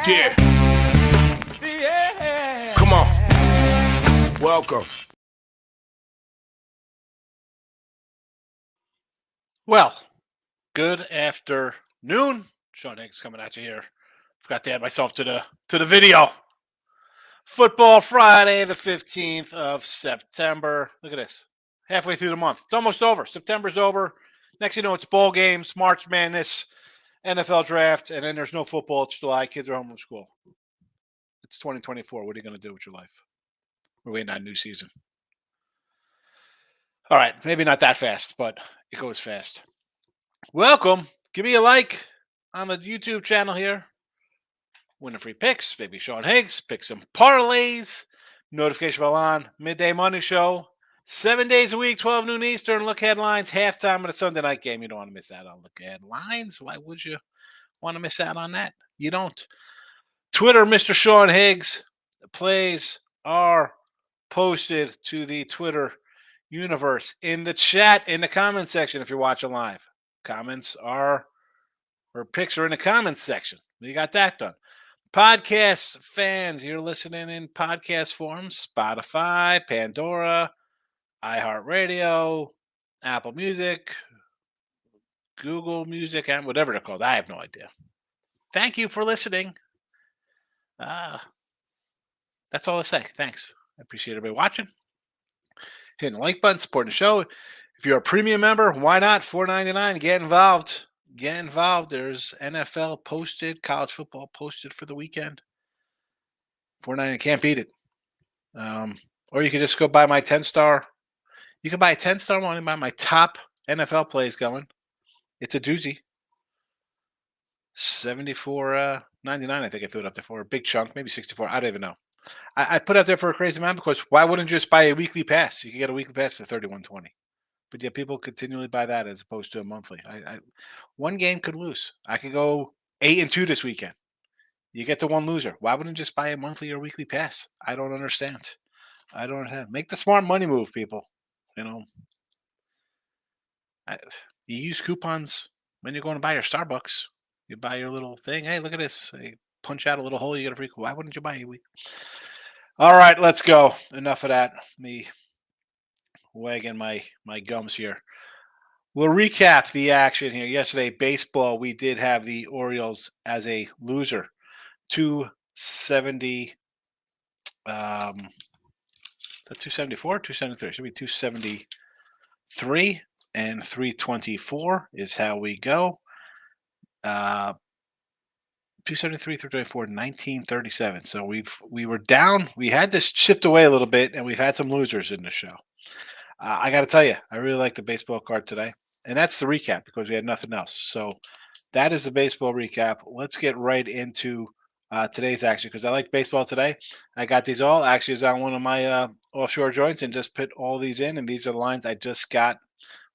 Yeah. Come on. Welcome. Well, good afternoon. Sean Higgs coming at you here. Forgot to add myself to the video. Football Friday, the 15th of September. Look at this. Halfway through the month. It's almost over. September's over. Next you know, it's bowl games, March Madness, NFL draft, and then there's no football. It's July. Kids are home from school. It's 2024. What are you going to do with your life? We're waiting on a new season. All right, maybe not that fast, but it goes fast. Welcome. Give me a like on the YouTube channel here. Win a free picks. Baby Sean Higgs. Pick some parlays. Notification bell on. Midday Money Show. 7 days a week, 12 noon Eastern. Look headlines. Halftime of the Sunday night game. You don't want to miss out on look headlines. Why would you want to miss out on that? You don't. Twitter, Mr. Sean Higgs. The plays are posted to the Twitter universe in the chat, in the comment section if you're watching live. Comments are, or picks are in the comments section. You got that done. Podcast fans, you're listening in podcast form. Spotify, Pandora, iHeartRadio, Apple Music, Google Music, and whatever they're called. I have no idea. Thank you for listening. That's all I say. Thanks. I appreciate everybody watching. Hitting the like button, supporting the show. If you're a premium member, why not? $4.99. Get involved. Get involved. There's NFL posted, college football posted for the weekend. $4.99. Can't beat it. Or you could just go buy my 10-star. You can buy a 10-star one and buy my top NFL plays going. It's a doozy. $74.99. I think I threw it up there for a big chunk, maybe $64. I don't even know. I put out there for a crazy amount because why wouldn't you just buy a weekly pass? You can get a weekly pass for $31.20. But yet people continually buy that as opposed to a monthly. One game could lose. I could go 8-2 this weekend. You get to one loser. Why wouldn't you just buy a monthly or weekly pass? I don't understand. Make the smart money move, people. You know, you use coupons when you're going to buy your Starbucks. You buy your little thing. Hey, look at this. You punch out a little hole. You get a free. Why wouldn't you buy a week? All right, let's go. Enough of that. Me wagging my gums here. We'll recap the action here. Yesterday, baseball, we did have the Orioles as a loser. 270. Is that 274? 273. Should be 273 and 324 is how we go. 273, 324, 1937. So we were down. We had this chipped away a little bit, and we've had some losers in the show. I got to tell you, I really like the baseball card today. And that's the recap because we had nothing else. So that is the baseball recap. Let's get right into today's action because I like baseball today. I got these all. Actually, is on one of my offshore joints and just put all these in. And these are the lines I just got.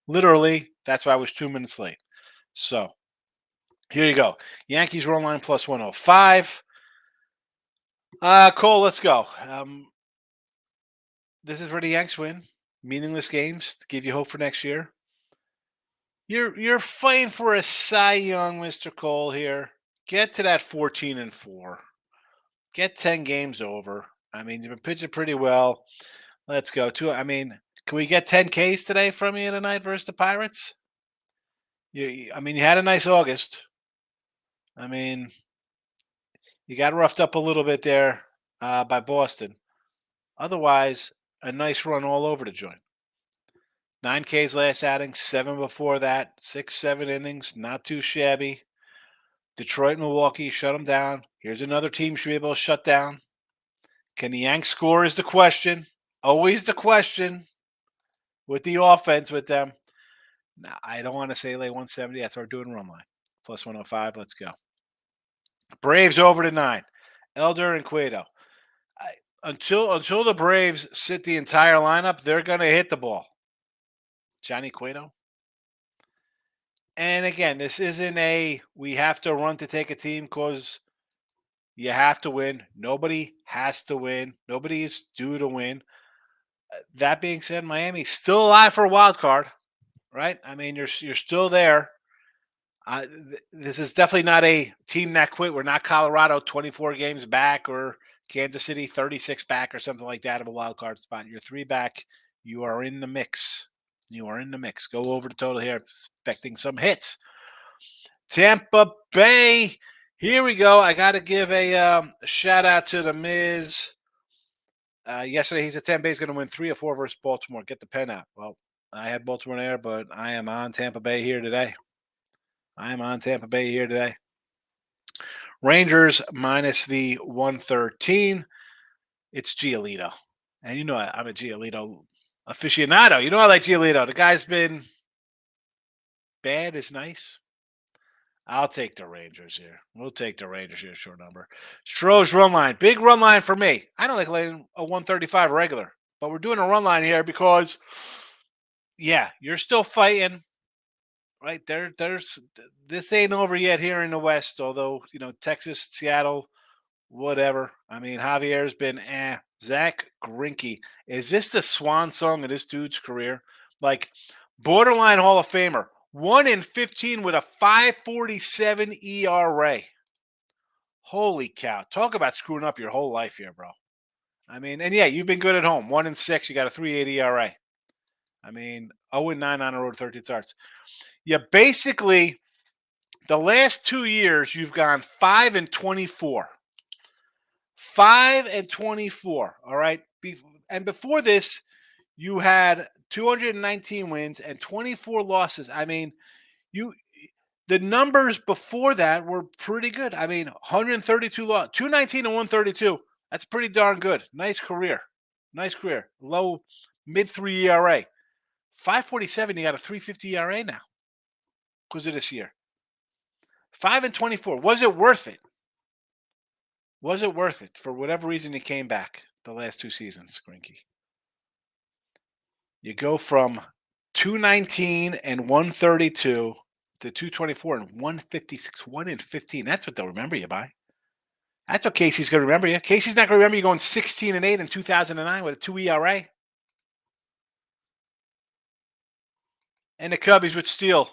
Literally, that's why I was 2 minutes late. So here you go. Yankees run line plus 105. Cole, let's go. This is where the Yanks win. Meaningless games to give you hope for next year. You're fighting for a Cy Young, Mr. Cole here. Get to that 14-4. Get 10 games over. I mean, you've been pitching pretty well. Let's go. Can we get 10 Ks today from you tonight versus the Pirates? You had a nice August. You got roughed up a little bit there by Boston. Otherwise, a nice run all over the joint. 9 Ks last outing, 7 before that, 6-7 innings, not too shabby. Detroit, Milwaukee, shut them down. Here's another team should be able to shut down. Can the Yanks score is the question. Always the question with the offense with them. Now, I don't want to say lay 170. That's our doing run line. Plus 105. Let's go. Braves over to 9. Elder and Cueto. Until the Braves sit the entire lineup, they're going to hit the ball. Johnny Cueto. And again, this isn't we have to run to take a team because you have to win. Nobody has to win. Nobody is due to win. That being said, Miami's still alive for a wild card, right? You're still there. This is definitely not a team that quit. We're not Colorado 24 games back or Kansas City 36 back or something like that of a wild card spot. You're 3 back. You are in the mix. You are in the mix. Go over the total here, expecting some hits. Tampa Bay. Here we go. I got to give a shout out to the Miz. Yesterday, he said Tampa Bay is going to win 3 or 4 versus Baltimore. Get the pen out. Well, I had Baltimore there, but I am on Tampa Bay here today. Rangers minus the 113. It's Giolito. And you know I'm a Giolito aficionado. You know I like Giolito. The guy's been bad is nice. I'll take the Rangers here. We'll take the Rangers here, short number. Stroh's run line. Big run line for me. I don't like laying a 135 regular, but we're doing a run line here because, yeah, you're still fighting. Right there's this ain't over yet here in the West. Although Texas, Seattle, whatever. I mean, Javier's been Zach Greinke. Is this the swan song of this dude's career? Like borderline Hall of Famer. 1 in 15 with a 5.47 ERA. Holy cow! Talk about screwing up your whole life here, bro. I mean, and yeah, you've been good at home. 1 in 6. You got a 3.8 ERA. I mean, 0-9 on the road, 13 starts. Yeah, basically, the last 2 years you've gone 5 and 24. 5 and 24. All right. And before this, you had 219 wins and 24 losses. I mean, the numbers before that were pretty good. I mean, 132 losses, 219 and 132. That's pretty darn good. Nice career. Low mid 3 ERA. 5.47. You got a 3.50 ERA now because of this year. 5 and 24. Was it worth it? Was it worth it for whatever reason you came back the last 2 seasons, Greinke? You go from 219 and 132 to 224 and 156, 1 in 15. That's what they'll remember you by. That's what Casey's going to remember you. Casey's not going to remember you going 16 and 8 in 2009 with a 2 ERA. And the Cubbies would steal.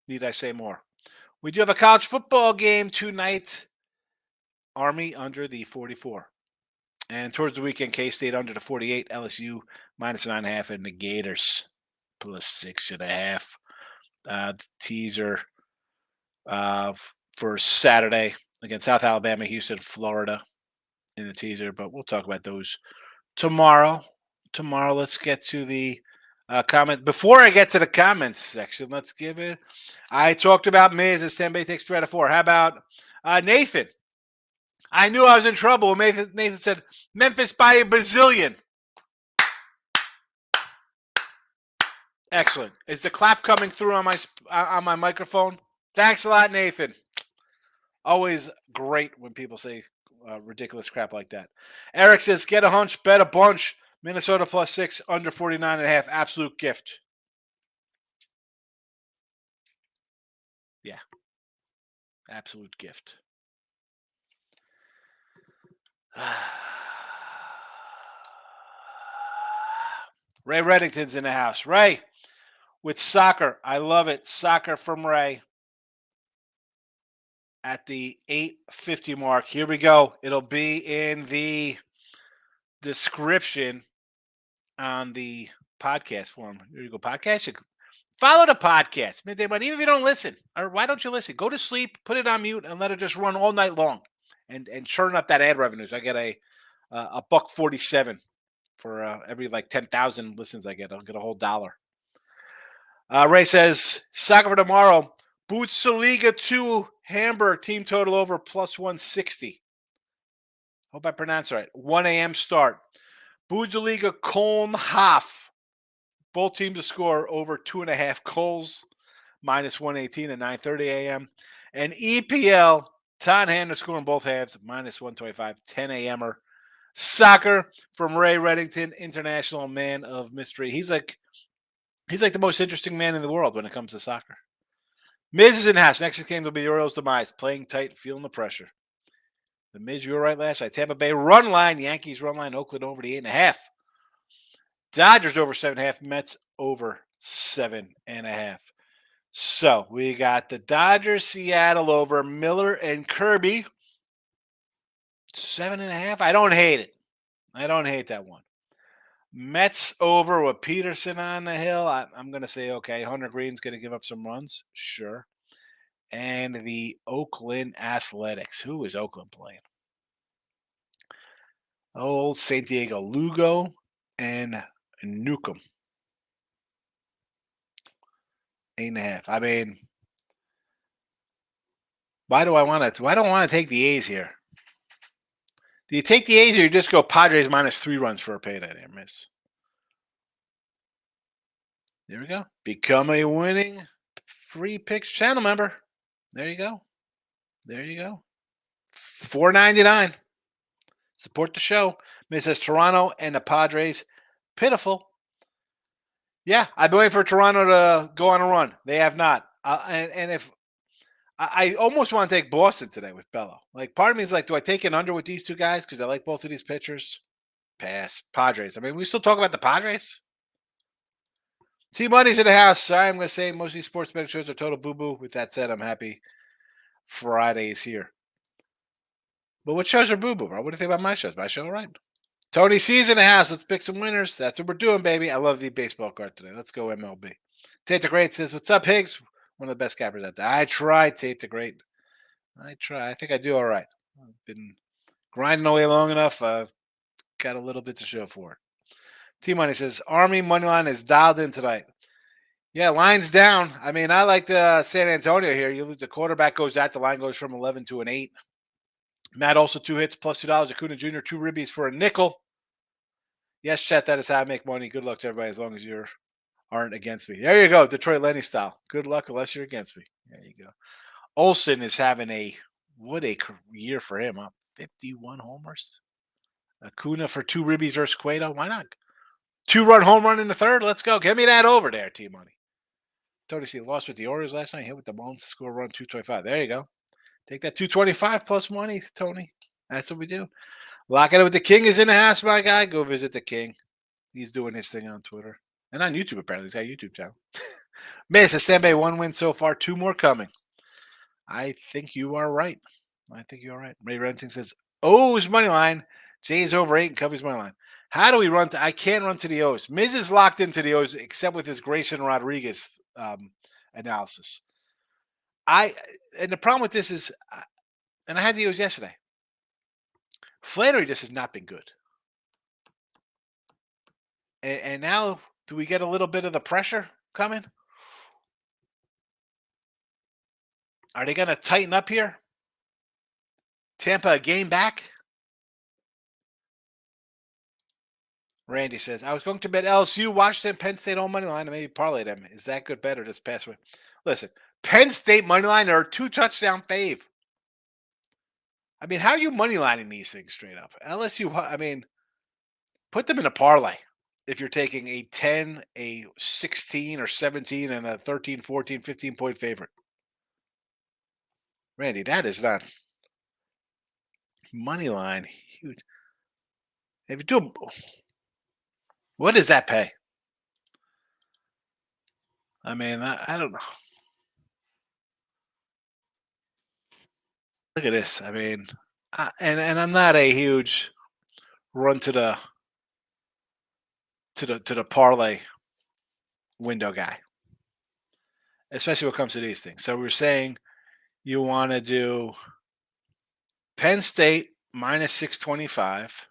Need I say more? We do have a college football game tonight. Army under the 44. And towards the weekend, K-State under the 48, LSU minus 9.5, and the Gators plus 6.5. Teaser for Saturday against South Alabama, Houston, Florida in the teaser. But we'll talk about those tomorrow. Let's get to the comment. Before I get to the comments section, let's give it. I talked about Miz as Tampa Bay takes 3 out of 4. How about Nathan? I knew I was in trouble when Nathan said Memphis by a bazillion. Excellent. Is the clap coming through on my microphone? Thanks a lot, Nathan. Always great when people say ridiculous crap like that. Eric says, get a hunch, bet a bunch. Minnesota plus 6, under 49.5. Absolute gift. Yeah. Absolute gift. Ray Reddington's in the house. Ray, with soccer. I love it. Soccer from Ray. At the 8:50 mark. Here we go. It'll be in the description on the podcast form. Here you go, podcast. Follow the podcast. Midday Money. Even if you don't listen, or why don't you listen? Go to sleep, put it on mute, and let it just run all night long, and churn up that ad revenues. I get a $1.47 for every 10,000 listens I get. I'll get a whole $1. Ray says soccer for tomorrow. Bundesliga 2 Hamburg team total over plus 160. Hope I pronounced it right. 1 a.m. start. Bundesliga Köln Hof. Both teams to score over 2.5 goals. Minus 118 at 9:30 a.m. And EPL Tottenham to score in both halves. Minus 125. 10 a.m.er. Soccer from Ray Reddington, international man of mystery. He's like the most interesting man in the world when it comes to soccer. Miz is in the house. Next game will be the Orioles' demise. Playing tight, feeling the pressure. The Miz, you were right last night. Tampa Bay run line. Yankees run line. Oakland over the 8.5. Dodgers over 7.5. Mets over 7.5. So we got the Dodgers, Seattle over Miller and Kirby. 7.5. I don't hate it. I don't hate that one. Mets over with Peterson on the hill. I'm going to say, okay, Hunter Green's going to give up some runs. Sure. And the Oakland Athletics. Who is Oakland playing? Old San Diego Lugo and Newcomb. 8.5. I mean, why don't I want to take the A's here? Do you take the A's or you just go Padres -3 runs for a payday there, miss? There we go. Become a winning free picks channel member. There you go. There you go. $4.99. Support the show. It says Toronto and the Padres. Pitiful. Yeah, I've been waiting for Toronto to go on a run. They have not. And if I almost want to take Boston today with Bello. Like, part of me is like, do I take an under with these two guys because I like both of these pitchers? Pass. Padres. I mean, we still talk about the Padres. T Money's in the house. Sorry, I'm going to say most of these sports betting shows are total boo boo. With that said, I'm happy Friday is here. But what shows are boo boo, bro? What do you think about my shows? My show, all right? Tony C's in the house. Let's pick some winners. That's what we're doing, baby. I love the baseball card today. Let's go MLB. Tate the Great says, "What's up, Higgs? One of the best cappers out there." I try, Tate the Great. I try. I think I do all right. I've been grinding away long enough. I've got a little bit to show for it. T Money says, "Army money line is dialed in tonight." Yeah, line's down. I mean, I like the San Antonio here. The quarterback goes out. The line goes from 11 to an 8. Matt also 2 hits plus $2. Acuna Jr. 2 ribbies for a nickel. Yes, chat. That is how I make money. Good luck to everybody as long as you aren't against me. There you go. Detroit Lenny style. Good luck unless you're against me. There you go. Olsen is having what a year for him, huh? 51 homers. Acuna for 2 ribbies versus Cueto. Why not? 2-run home run in the third. Let's go. Give me that over there, T Money. Tony C lost with the Orioles last night. Hit with the Bones. Score run 225. There you go. Take that 225 plus money, Tony. That's what we do. Lock it up with the King is in the house, my guy. Go visit the King. He's doing his thing on Twitter. And on YouTube, apparently. He's got a YouTube channel. Miss, a Stanbay 1 win so far. 2 more coming. I think you are right. Ray Renting says, O's money line. Jay's over 8 and Covey's money line. How do we run I can't run to the O's. Miz is locked into the O's except with his Grayson Rodriguez analysis. And the problem with this is, and I had the O's yesterday. Flannery just has not been good. And now, do we get a little bit of the pressure coming? Are they going to tighten up here? Tampa a game back? Randy says, I was going to bet LSU, Washington, Penn State on money line, and maybe parlay them. Is that good bet or just pass away? Listen, Penn State money line are 2 touchdown fave. I mean, how are you money lining these things straight up? LSU, I mean, put them in a parlay. If you're taking a 10, a 16 or 17, and a 13, 14, 15-point favorite. Randy, that is not money line. Huge. If you do, what does that pay? I mean, I don't know. Look at this. I mean, and I'm not a huge run to the parlay window guy, especially when it comes to these things. So we're saying you want to do Penn State -625.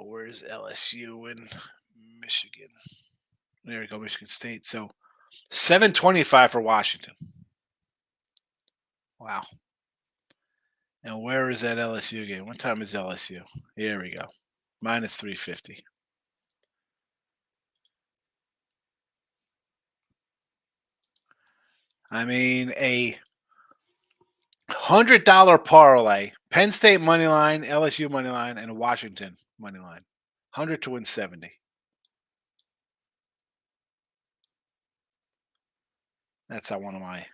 Where's LSU in Michigan? There we go, Michigan State. So 725 for Washington. Wow. And where is that LSU game? What time is LSU? Here we go. -350. I mean, a $100 parlay, Penn State money line, LSU money line, and Washington money line. 100 to win 70. That's not one of my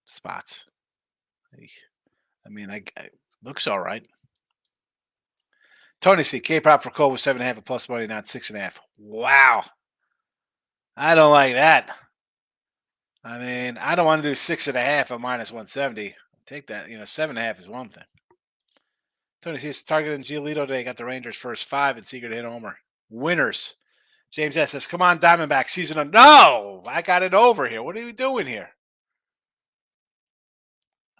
spots. I mean, I looks all right. Tony C. K-pop for Cole was 7.5 plus money, not 6.5. Wow. I don't like that. I mean, I don't want to do 6.5 at minus 170. Take that. 7.5 is one thing. Tony sees target and Giolito today got the Rangers first five and Seager to hit a homer. Winners. James S says, "Come on, Diamondback season." No, I got it over here. What are we doing here?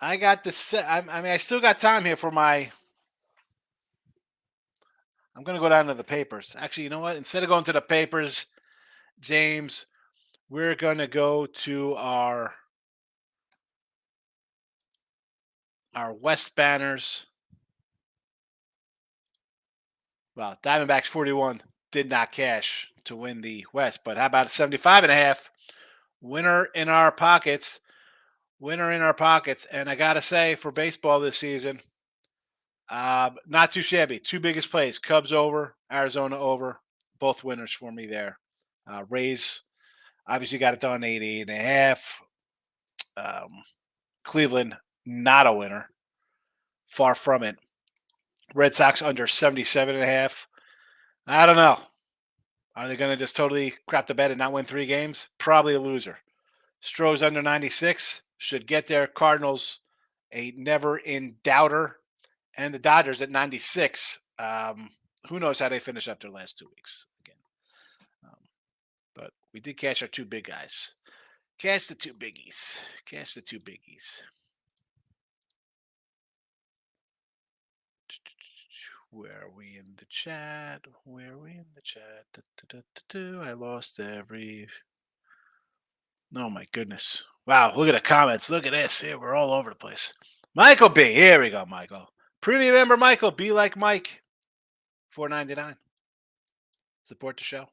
I got the. I still got time here for my. I'm going to go down to the papers. Actually, you know what? Instead of going to the papers, James, we're going to go to our West banners. Well, Diamondbacks 41 did not cash to win the West, but how about a 75.5? Winner in our pockets. Winner in our pockets. And I got to say, for baseball this season, not too shabby. Two biggest plays: Cubs over, Arizona over. Both winners for me there. Rays obviously got it done 88.5. Cleveland not a winner. Far from it. Red Sox under 77.5. I don't know. Are they going to just totally crap the bed and not win 3 games? Probably a loser. Stroh's under 96. Should get there. Cardinals, a never in doubter. And the Dodgers at 96. Who knows how they finish up their last 2 weeks again. But we did cash our 2 big guys. Cash the 2 biggies. Cash the 2 biggies. Where are we in the chat? Where are we in the chat? I lost every. Oh my goodness. Wow, look at the comments. Look at this. Here, we're all over the place. Michael B. Here we go, Michael. Premium member Michael. Be like Mike. $4.99. Support the show.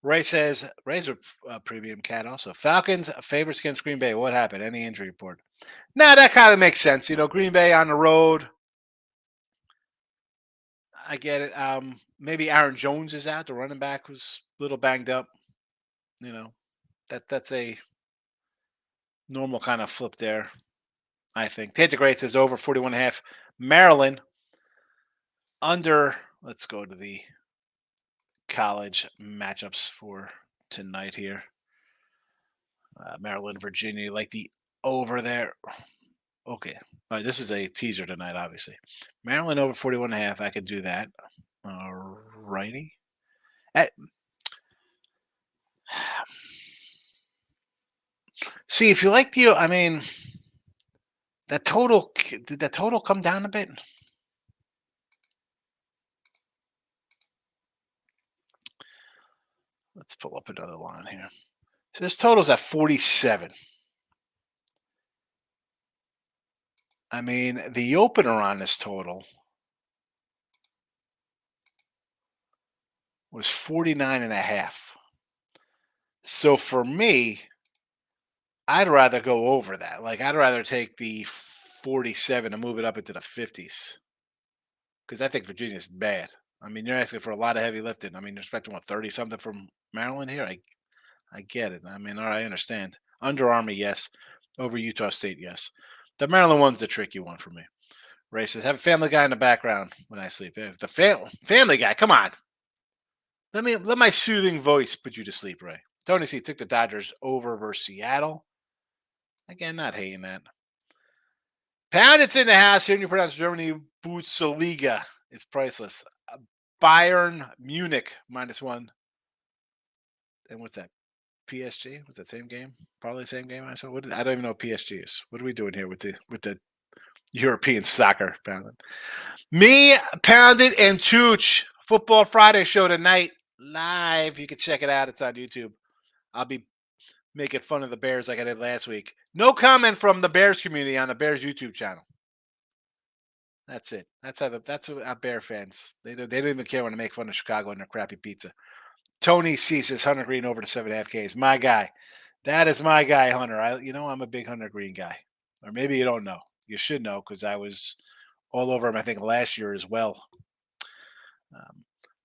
Ray says, Ray's a premium cat also. Falcons favorites against Green Bay. What happened? Any injury report? Nah, that kind of makes sense. Green Bay on the road. I get it. Maybe Aaron Jones is out. The running back was a little banged up. That's a normal kind of flip there, I think. Tate the Great says over 41.5. Maryland under. Let's go to the college matchups for tonight here. Maryland, Virginia, like the over there. Okay. All right, this is a teaser tonight, obviously. Maryland over 41.5. I could do that. All righty. See, if you like the, that total, did that total come down a bit? Let's pull up another line here. So this total's at 47. The opener on this total was 49.5. So for me, I'd rather go over that. Like, I'd rather take the 47 and move it up into the 50s. Because I think Virginia's bad. You're asking for a lot of heavy lifting. You're expecting 30 something from Maryland here. I get it. All right, I understand. Under Army, yes. Over Utah State, yes. The Maryland one's the tricky one for me. Ray says, have a Family Guy in the background when I sleep. The Family Guy, come on. Let my soothing voice put you to sleep, Ray. Tony C took the Dodgers over versus Seattle. Again, not hating that. Pound, it's in the house. Hearing you pronounce Germany, Bundesliga. It's priceless. Bayern Munich -1. And what's that? PSG? Was that same game? Probably the same game I saw. I don't even know what PSG is. What are we doing here with the European soccer, Pounded? Me, Pounded, and Tooch. Football Friday show tonight. Live. You can check it out. It's on YouTube. I'll be making fun of the Bears like I did last week. No comment from the Bears community on the Bears YouTube channel. That's it. That's what our Bear fans. They don't even care when I make fun of Chicago and their crappy pizza. Tony C says Hunter Green over to 7.5 Ks. My guy. That is my guy, Hunter. I'm a big Hunter Green guy. Or maybe you don't know. You should know because I was all over him, I think, last year as well.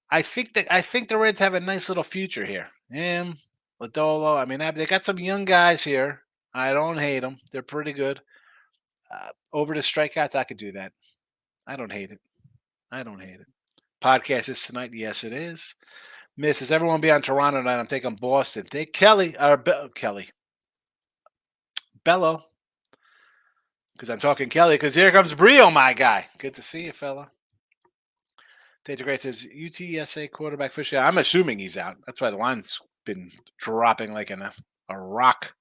I think the Reds have a nice little future here. Him, Lodolo. They got some young guys here. I don't hate them. They're pretty good. Over to strikeouts, I could do that. I don't hate it. Podcast is tonight. Yes, it is. Misses. Everyone be on Toronto tonight. I'm taking Boston. Take Kelly or Kelly Bello because I'm talking Kelly. Because here comes Brio, my guy. Good to see you, fella. Data Great says UTSA quarterback Fisher. I'm assuming he's out. That's why the line's been dropping like a rock.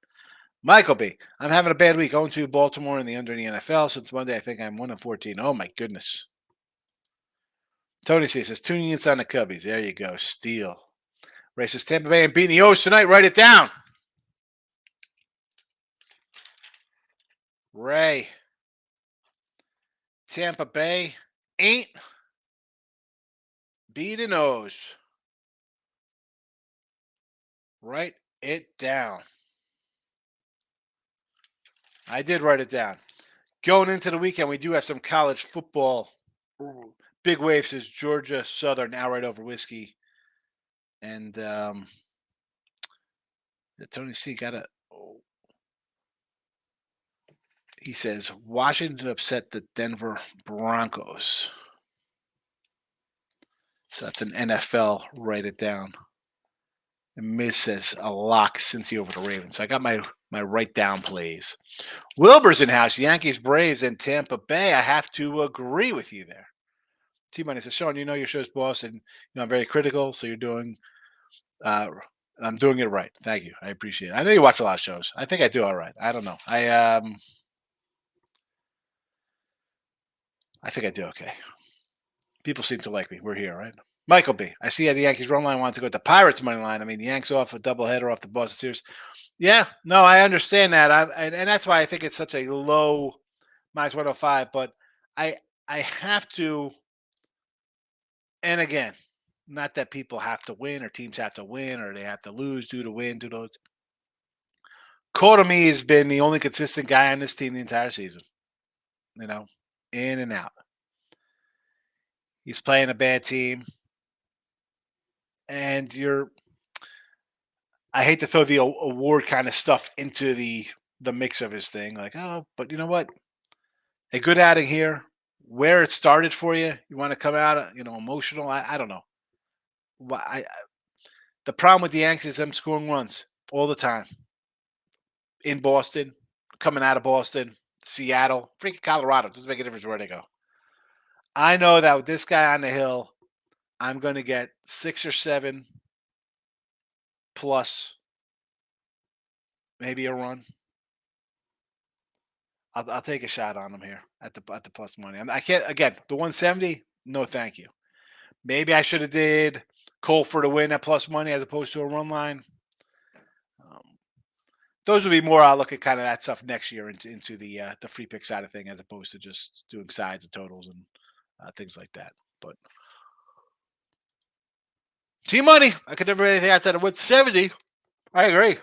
Michael B. I'm having a bad week. 0-2 Baltimore in the under in the NFL. Since Monday, I think I'm 1-14. Oh, my goodness. Tony C says 2 units on the Cubbies. There you go. Steal. Ray says Tampa Bay and beating the O's tonight. Write it down. Ray. Tampa Bay ain't beating O's. Write it down. I did write it down. Going into the weekend, we do have some college football. Big Wave says Georgia Southern now right over Whiskey. And Tony C got a. He says Washington upset the Denver Broncos. So that's an NFL. Write it down. And Miz says a lock Cincy over the Ravens. So I got my write down plays. Wilbur's in house. Yankees, Braves, and Tampa Bay. I have to agree with you there. T-Money says, Sean, you know your show's boss, and I'm very critical, so you're doing I'm doing it right. Thank you. I appreciate it. I know you watch a lot of shows. I think I do all right. I don't know. I think I do okay. People seem to like me. We're here, right? Michael B. I see the Yankees run line wanted to go with the Pirates money line. I mean, the Yanks off a doubleheader off the Boston Series. Yeah, no, I understand that. And that's why I think it's such a low minus 105. But I have to, and again, not that people have to win or teams have to win or they have to lose due to win, due to those. Kotomi has been the only consistent guy on this team the entire season. In and out. He's playing a bad team. And I hate to throw the award kind of stuff into the mix of his thing. Like, oh, but you know what? A good outing here. Where it started for you, you want to come out, emotional. I don't know. The problem with the Yanks is them scoring runs all the time. In Boston, coming out of Boston, Seattle, freaking Colorado. Doesn't make a difference where they go. I know that with this guy on the hill, I'm going to get 6 or 7 plus, maybe a run. I'll take a shot on him here at the plus money. I can't, again, the 170. No, thank you. Maybe I should have did Cole for the win at plus money as opposed to a run line. Those would be more. I'll look at kind of that stuff next year into the free pick side of thing as opposed to just doing sides and totals and things like that. But team money, I could never do anything outside of 170. I agree.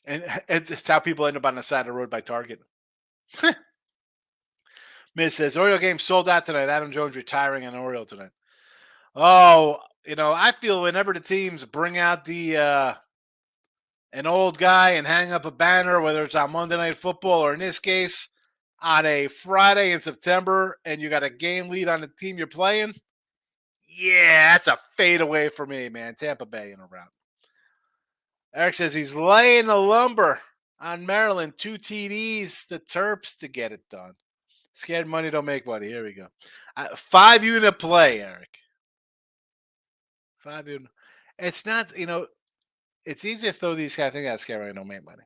And it's how people end up on the side of the road by Target. Miz says, Oriole game sold out tonight. Adam Jones retiring on Oriole tonight. Oh, I feel whenever the teams bring out the an old guy and hang up a banner, whether it's on Monday Night Football or in this case on a Friday in September, and you got a game lead on the team you're playing, yeah, that's a fade away for me, man. Tampa Bay in a round. Eric says he's laying the lumber on Maryland. 2 TDs, the Terps to get it done. Scared money don't make money. Here we go. 5 unit play, Eric. 5 unit. It's not, it's easy to throw these kind of things out. Scared money don't make money.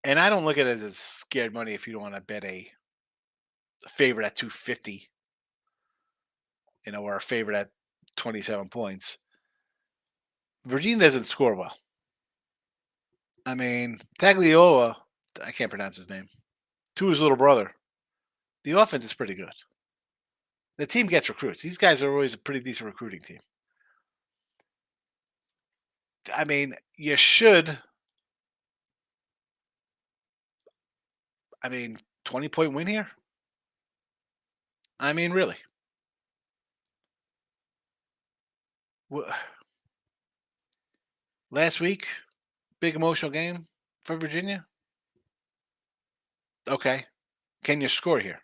And I don't look at it as scared money if you don't want to bet a favorite at 250, or a favorite at 27 points. Virginia doesn't score well. I mean, Tagliaola, I can't pronounce his name, to his little brother. The offense is pretty good. The team gets recruits. These guys are always a pretty decent recruiting team. I mean, you should. 20-point win here? I mean, really. Last week, big emotional game for Virginia. Okay. Can you score here?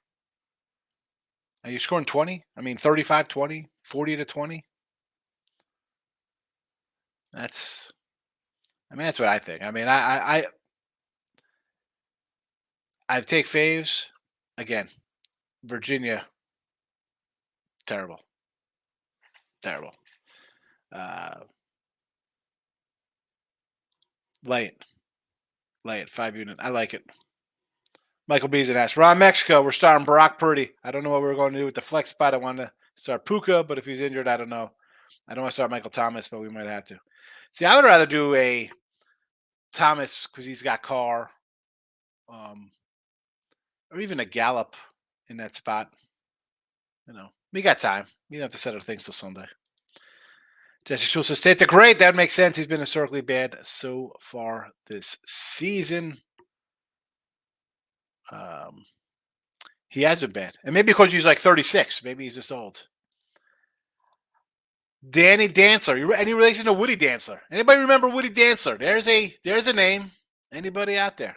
Are you scoring 20? 35-20, 40-20? That's that's what I think. I take faves again. Virginia, terrible, terrible. Uh, lay it, lay it. 5 unit. I like it. Michael Beason asks, Ron Mexico, we're starting Brock Purdy. I don't know what we're going to do with the flex spot. I want to start Puka, but if he's injured, I don't know. I don't want to start Michael Thomas, but we might have to. See, I would rather do a Thomas because he's got Carr, or even a Gallup in that spot. We got time. We don't have to settle things till Sunday. Jesse Schultz says, State the great. That makes sense. He's been historically bad so far this season. He has been bad. And maybe because he's like 36. Maybe he's just old. Danny Dancer. Any relation to Woody Dancer? Anybody remember Woody Dancer? There's a name. Anybody out there?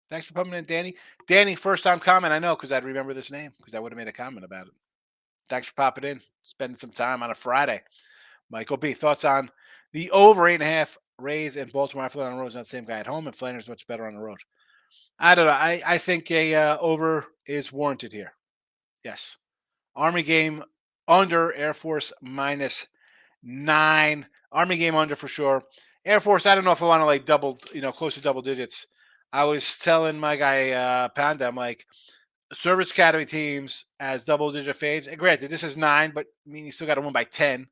Thanks for coming in, Danny. Danny, first time comment. I know because I'd remember this name because I would have made a comment about it. Thanks for popping in, spending some time on a Friday. Michael B. Thoughts on the over 8.5 Rays in Baltimore? I feel on the road is not the same guy at home, and Flanders much better on the road. I don't know. I think a over is warranted here. Yes. Army game under, Air Force -9. Army game under for sure. Air Force, I don't know if I want to like double, close to double digits. I was telling my guy Panda, I'm like, service academy teams as double digit faves. And granted, this is 9, but you still got to win by 10.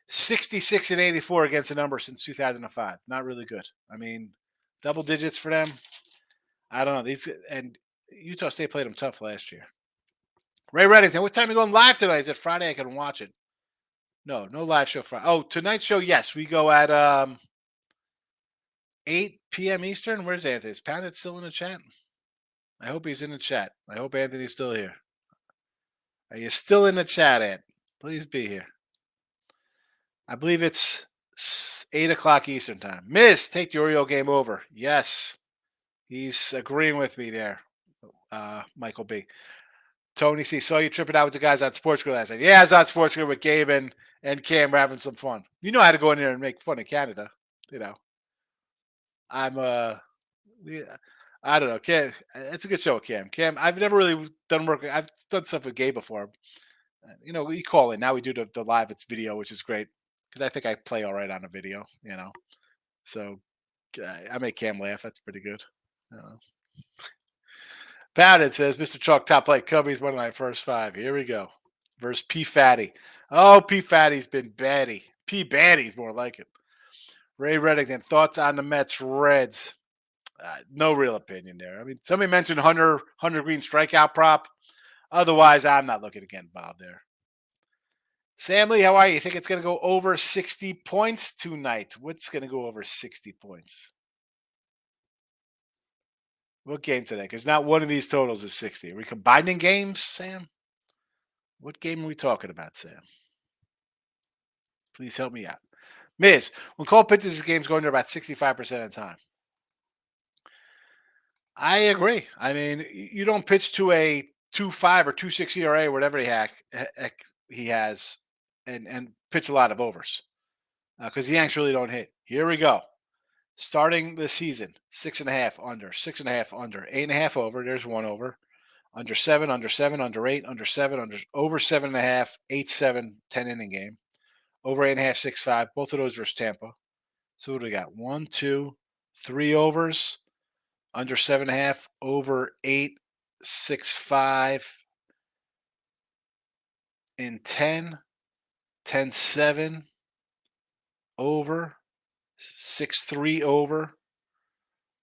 66 and 84 against the number since 2005. Not really good. Double digits for them. I don't know. And Utah State played them tough last year. Ray Reddington, what time are you going live tonight? Is it Friday? I can watch it. No live show Friday. Oh, tonight's show, yes. We go at 8 p.m. Eastern. Where's Anthony? Is Pounded still in the chat? I hope he's in the chat. I hope Anthony's still here. Are you still in the chat, Ant? Please be here. I believe it's 8 o'clock Eastern time. Miz, take the Oreo game over. Yes. He's agreeing with me there, Michael B. Tony C. Saw you tripping out with the guys on Sports Grill last night. Yeah, I was on Sports Grill with Gabe and Cam. We're having some fun. You know how to go in there and make fun of Canada. I'm I don't know. Cam, it's a good show with Cam. Cam, I've never really done work. I've done stuff with Gabe before. We call in. Now we do the live. It's video, which is great because I think I play all right on a video. So I make Cam laugh. That's pretty good. Pounded says, Mr. Chalk, top plate Cubbies, one of my first 5. Here we go. Versus P. Fatty. Oh, P. Fatty's been batty. P. Batty's more like it. Ray Reddington, thoughts on the Mets Reds? No real opinion there. Somebody mentioned Hunter Green strikeout prop. Otherwise, I'm not looking to get involved there. Sam Lee, how are you? You think it's going to go over 60 points tonight? What's going to go over 60 points? What game today? Because not one of these totals is 60. Are we combining games, Sam? What game are we talking about, Sam? Please help me out. Miz, when Cole pitches his game's going to about 65% of the time. I agree. You don't pitch to a 2.5 or 2.6 ERA, whatever he has, and pitch a lot of overs because the Yanks really don't hit. Here we go. Starting the season, 6.5 under, 6.5 under, 8.5 over. There's 1 over. Under 7, under 7, under 8, under 7, under over 7.5, 8-7, 10 inning game. Over 8.5, 6.5. Both of those versus Tampa. So what do we got? 1, 2, 3 overs. Under 7.5, over 8, 6.5, in 10, 10-7, over, 6-3 over,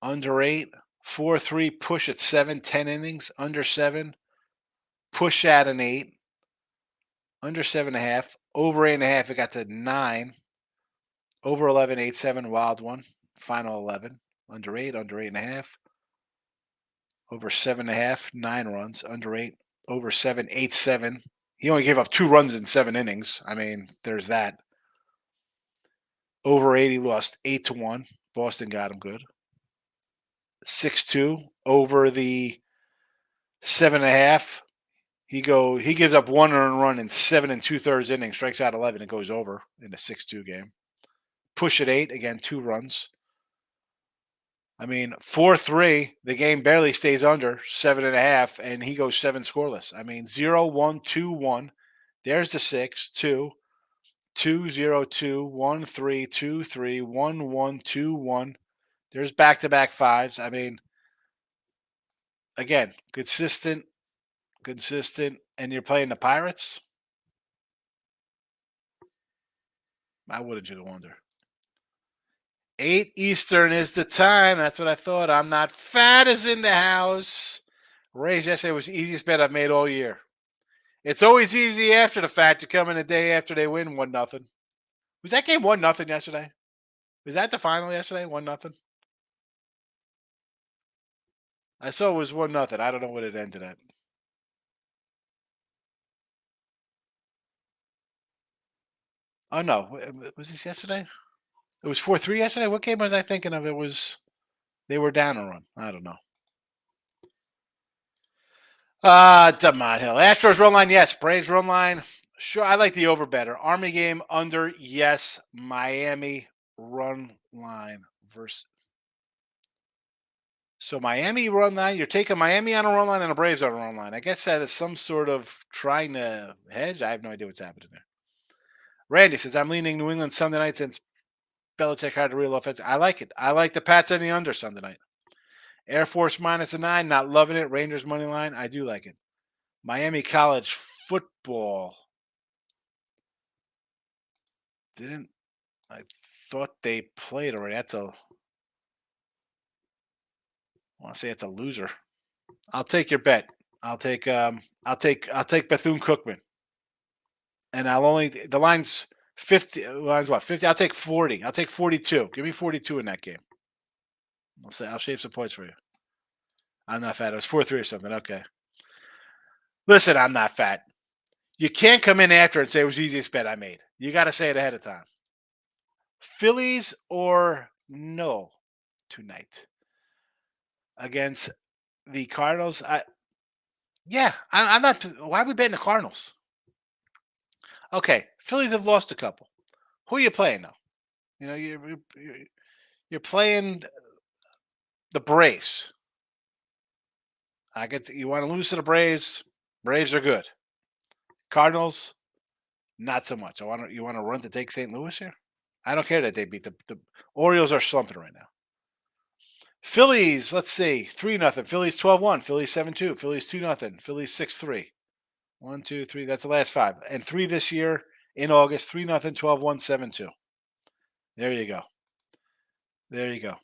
under 8, 4-3 push at 7, 10 innings, under 7, push at an 8, under 7.5, over 8.5, it got to 9, over 11, 8-7, wild one, final 11, under 8, under 8.5, over 7.5, 9 runs, under 8, over 7, 8-7. He only gave up 2 runs in 7 innings. There's that. Over 8, he lost 8-1. Boston got him good. 6-2 over the 7.5. He gives up 1 earned run in 7 2/3 innings, strikes out 11, and goes over in a 6-2 game. push at 8. Again, 2 runs. I mean, 4-3, the game barely stays under 7.5, and he goes 7 scoreless. I mean, 0-1, 2-1. There's the 6, 2, 2-0, 2, 1-3, 2-3, 1-1, 2-1. There's back-to-back 5s. I mean, again, consistent, and you're playing the Pirates? I wouldn't you wonder. 8 Eastern is the time. That's what I thought. I'm not fat as in the house. Rays yesterday was the easiest bet I've made all year. It's always easy after the fact to come in a day after they win 1-0. Was that game 1-0 yesterday? Was that the final yesterday? 1-0? I saw it was 1-0. I don't know what it ended at. Oh no. Was this yesterday? It was 4-3 yesterday? What game was I thinking of? It was they were down a run. I don't know. DeMont Hill. Astros run line, yes. Braves run line. Sure, I like the over better. Army game under, yes. Miami run line versus. So Miami run line. You're taking Miami on a run line and a Braves on a run line. I guess that is some sort of trying to hedge. I have no idea what's happening there. Randy says I'm leaning New England Sunday night since Belichick had a real offense. I like it. I like the Pats and the under Sunday night. Air Force -9. Not loving it. Rangers money line. I do like it. Miami college football. I thought they played already. I want to say it's a loser. I'll take your bet. I'll take Bethune-Cookman. And the line's 50. Line's what? 50. I'll take 40. I'll take 42. Give me 42 in that game. I'll shave some points for you. I'm not fat. It was 4-3 or something. Okay. Listen, I'm not fat. You can't come in after and say it was the easiest bet I made. You got to say it ahead of time. Phillies or no tonight against the Cardinals. I'm not. Why are we betting the Cardinals? Okay, Phillies have lost a couple. Who are you playing though? You know, you're playing the Braves. I get you want to lose to the Braves. Braves are good. Cardinals, not so much. You want to run to take St. Louis here? I don't care that they beat the Orioles are slumping right now. Phillies, let's see, 3-0. Phillies 12-1. Phillies 7-2. Phillies 2-0. Phillies 6-3. 1, 2, 3. That's the last 5. And 3 this year in August. 3-0, 12-1, 7-2. There you go. There you go.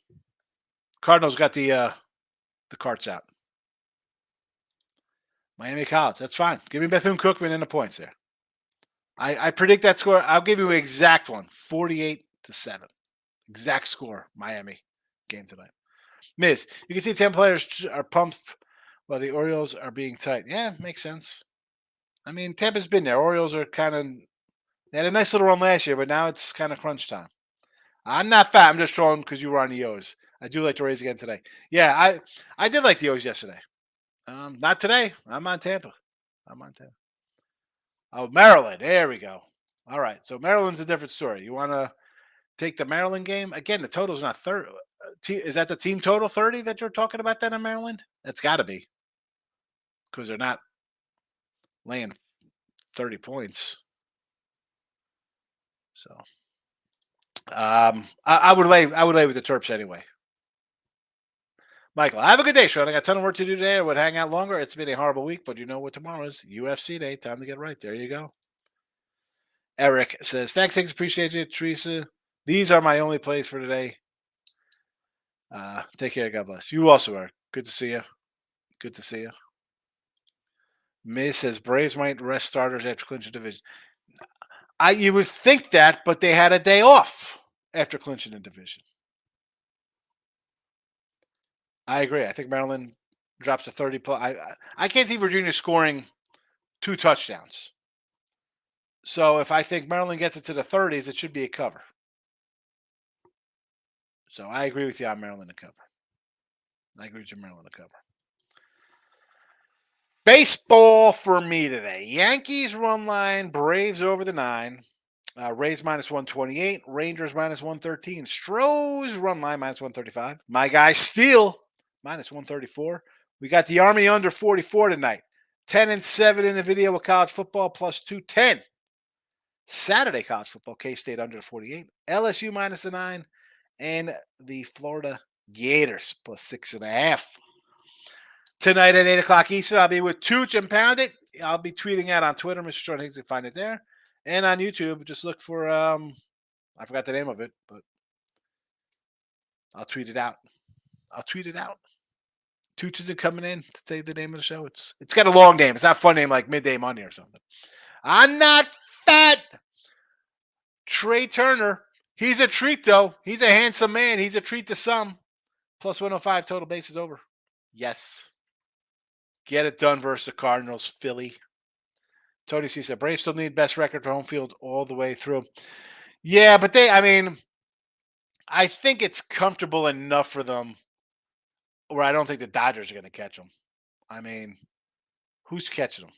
Cardinals got the carts out. Miami College. That's fine. Give me Bethune-Cookman in the points there. I predict that score. I'll give you an exact one. 48-7. Exact score. Miami game tonight. Miz, you can see 10 players are pumped while the Orioles are being tight. Yeah, makes sense. I mean, Tampa's been there. Orioles are kind of they had a nice little run last year, but now it's kind of crunch time. I'm not fat. I'm just trolling because you were on the O's. I do like the Rays again today. Yeah, I did like the O's yesterday. Not today. I'm on Tampa. Oh, Maryland. There we go. All right. So Maryland's a different story. You want to take the Maryland game? Again, the total's not 30. Is that the team total 30 that you're talking about then in Maryland? That's got to be because they're not laying 30 points. So I would lay with the Terps anyway. Michael, have a good day, Sean. I got a ton of work to do today. I would hang out longer. It's been a horrible week, but you know what tomorrow is? UFC day. Time to get right. There you go. Eric says, thanks, appreciate you, Teresa. These are my only plays for today. Take care. God bless. You also are. Good to see you. Good to see you. Miz says, Braves might rest starters after clinching division. You would think that, but they had a day off after clinching the division. I agree. I think Maryland drops to 30 plus. I can't see Virginia scoring 2 touchdowns. So if I think Maryland gets it to the 30s, it should be a cover. So I agree with you on Maryland to cover. Baseball for me today. Yankees run line, Braves over the 9. Rays minus 128. Rangers minus 113. Stros run line minus 135. My guy Steele minus 134. We got the Army under 44 tonight. 10-7 in the video with college football plus 210. Saturday college football, K-State under 48. LSU minus the 9. And the Florida Gators plus 6.5. Tonight at 8 o'clock Eastern, I'll be with Tooch and Pound It. I'll be tweeting out on Twitter, Mr. Sean Higgs, you can find it there. And on YouTube, just look for, I forgot the name of it, but I'll tweet it out. Tooch isn't coming in to say the name of the show. It's got a long name. It's not a fun name like Midday Monday or something. I'm not fat. Trey Turner. He's a treat, though. He's a handsome man. He's a treat to some. Plus 105 total bases over. Yes. Get it done versus the Cardinals, Philly. Tony C said, Braves still need best record for home field all the way through. Yeah, but I think it's comfortable enough for them where I don't think the Dodgers are going to catch them. I mean, who's catching them?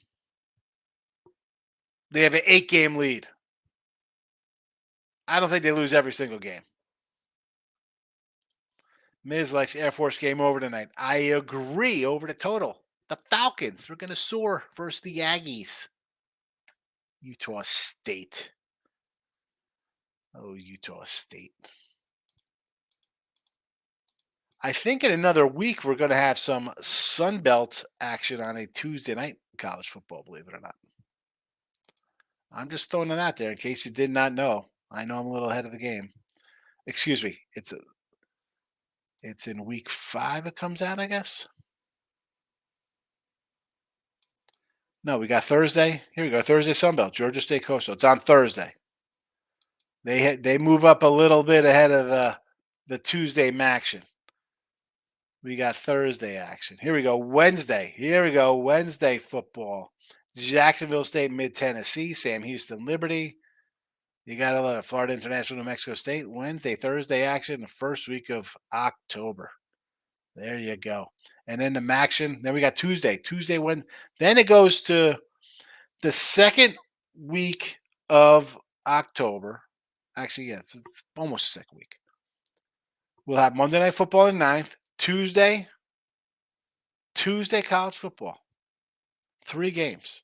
They have an 8-game lead. I don't think they lose every single game. Miz likes Air Force game over tonight. I agree over the total. The Falcons are going to soar versus the Aggies. Utah State. Oh, Utah State. I think in another week we're going to have some Sun Belt action on a Tuesday night college football, believe it or not. I'm just throwing it out there in case you did not know. I know I'm a little ahead of the game. Excuse me. It's in week 5 it comes out, I guess. No, we got Thursday. Here we go. Thursday Sun Belt, Georgia State Coastal. It's on Thursday. They move up a little bit ahead of the Tuesday action. We got Thursday action. Here we go. Wednesday. Wednesday football. Jacksonville State, Mid-Tennessee. Sam Houston, Liberty. You got to love it. Florida International, New Mexico State. Wednesday, Thursday action, the first week of October. There you go. And then the action. Then we got Tuesday. When then it goes to the second week of October. Actually, yes, it's almost the second week. We'll have Monday Night Football on the 9th. Tuesday college football. 3 games.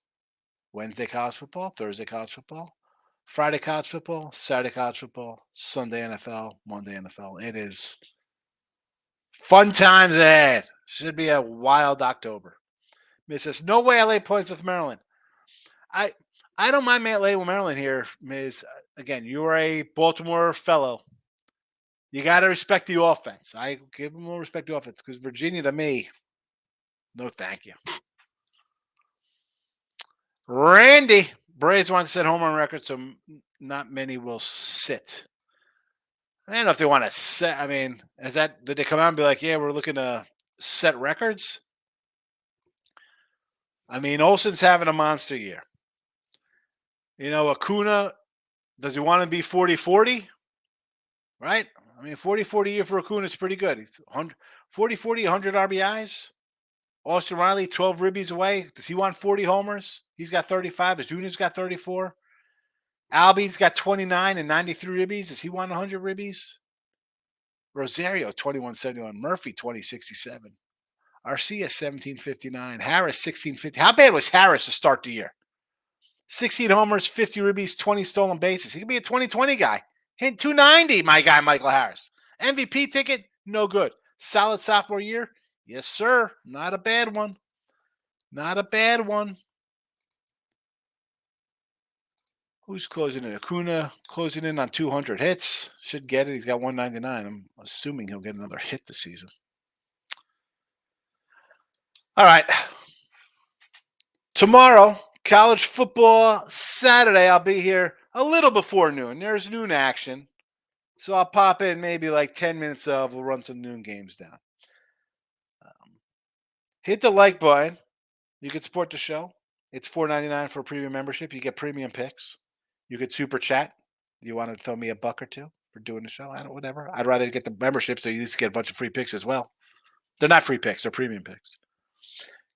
Wednesday college football, Thursday college football, Friday college football, Saturday college football, Sunday NFL, Monday NFL. It is fun times ahead. Should be a wild October. Miss says, no way I lay points with Maryland. I don't mind laying with Maryland here, Miz. Again, you're a Baltimore fellow. You got to respect the offense. I give them more respect to the offense because Virginia, to me, no thank you. Randy, Braves want to set home run record, so not many will sit. I don't know if they want to set. I mean, did they come out and be like, yeah, we're looking to set records? I mean, Olsen's having a monster year. You know, Acuna, does he want to be 40-40? Right? I mean, 40-40 year for Acuna is pretty good. 40-40, 100 RBIs. Austin Riley, 12 ribbies away. Does he want 40 homers? He's got 35. Azuna's got 34. Albie's got 29 and 93 ribbies. Does he want 100 ribbies? Rosario, 21-71. Murphy, 20-67. Arcia, 17-59. Harris, 16-50. How bad was Harris to start the year? 16 homers, 50 ribbies, 20 stolen bases. He could be a 2020 guy. Hit 290, my guy, Michael Harris. MVP ticket, no good. Solid sophomore year? Yes, sir. Not a bad one. Who's closing in? Acuna closing in on 200 hits. Should get it. He's got 199. I'm assuming he'll get another hit this season. All right. Tomorrow, college football Saturday, I'll be here a little before noon. There's noon action. So I'll pop in maybe like 10 minutes of. We'll run some noon games down. Hit the like button. You can support the show. It's $4.99 for a premium membership. You get premium picks. You could super chat. You want to throw me a buck or two for doing the show? Whatever. I'd rather get the membership so you at least get a bunch of free picks as well. They're not free picks. They're premium picks.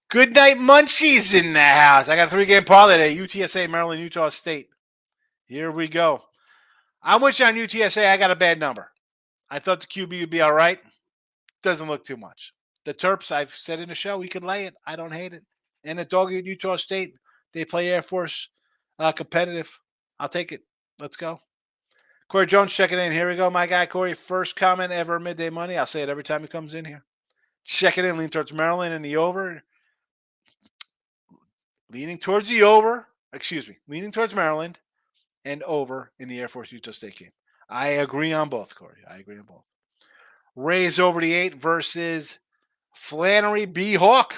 Good night, Munchies in the house. I got a 3-game parlay today. UTSA, Maryland, Utah State. Here we go. I'm with you on UTSA. I got a bad number. I thought the QB would be all right. Doesn't look too much. The Terps, I've said in the show, we could lay it. I don't hate it. And the dog at Utah State, they play Air Force competitive. I'll take it. Let's go. Corey Jones checking in. Here we go, my guy Corey. First comment ever midday money. I'll say it every time he comes in here. Check it in. Lean towards Maryland and the over. Leaning towards the over. Excuse me. Leaning towards Maryland and over in the Air Force Utah State game. I agree on both, Corey. I agree on both. Rays over the 8 versus Flannery B. Hawk.